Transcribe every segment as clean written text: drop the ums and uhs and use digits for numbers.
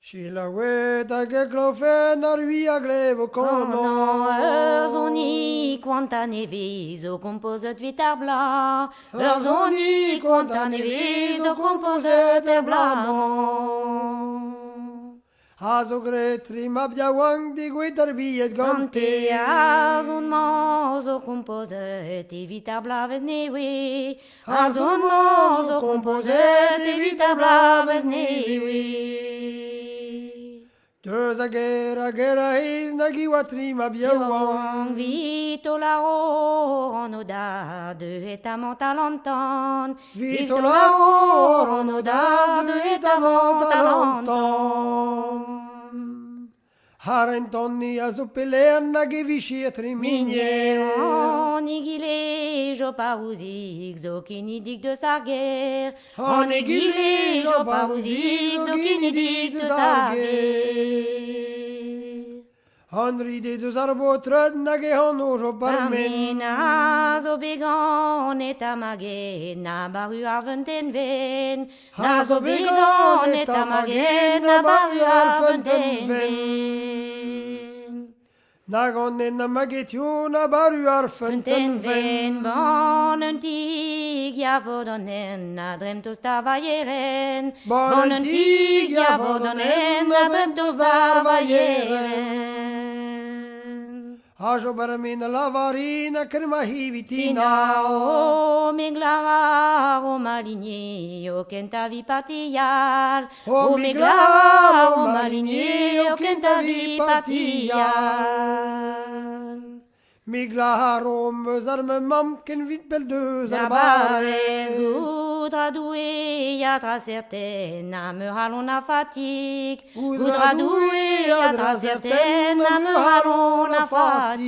Shilawe da geglofen arvi aglevo kono. Zoni quanta nevizo compose vitar bla. Zoni quanta nevizo compose blano. Hazo gretri mabja wang di guitar biet Gante gonte. azun mozo compose vitar blaves newe. Azun mozo compose vitar blaves newe. Deux agera gera is nagi watri mabja wang. Vito la en oda de etamant talenton. Vito la en oda de etamant talenton. Harentonni a zuppele nagi vishietri migne. En igile jo parouzik zo kinidik de sa guerre. En igile jo parouzik zo kinidik de sa guerre. Henri de deux arbotred nage honoro barmen. Amina zo began et amage na baru arventen ven. Na zo began et amage na baru arventen ven. Nagon na magetio na baru arfenten Ven ven. bon tig ja vodonen na dremtos da vajeren. Bon tig ja vodonen na dremtos da vajeren. Ajo barmen la varina crema hivitina. O miglar o maligné o kenta vi patial. O miglar o maligné o kenta vi patial. Miglarom zarme mamken vit bel deux Zabares arbares. goudra doué yatra certaine à me rallon la fatigue. Goudra doué adra certaine à me haron la fatigue.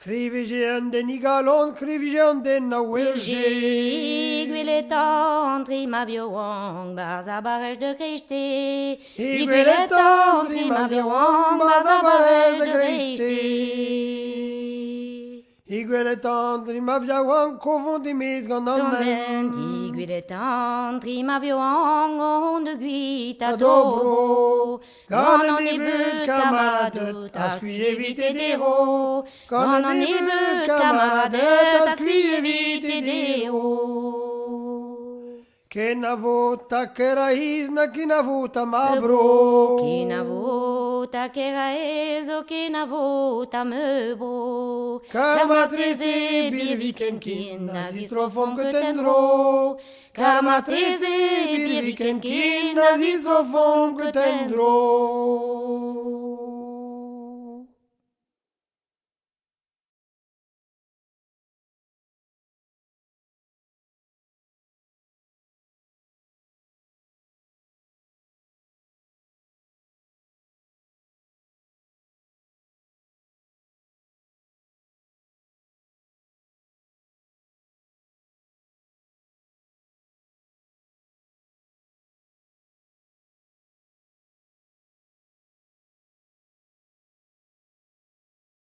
Crivige un den igalon, crivige un den na welge. Iguile tendri ma biowang baza barège de cricheté. Iguile tendri ma biowang baza barège de cricheté. Iguile tendri ma biawang kovon di mis gandanen. Tomen iguile tendri ma biowang on de guita Dobro, Ganon e beut camarade, tas kui éviter des ro. Ganon e beut camarade, tas kui éviter des ro. Kena vota kera izna kina vota mabro. Kina vota kera ezo, kina vota meubro. Kamatreze birviken kin nazistrofom ketendro. Kamatreze birviken kin nazistrofom ketendro.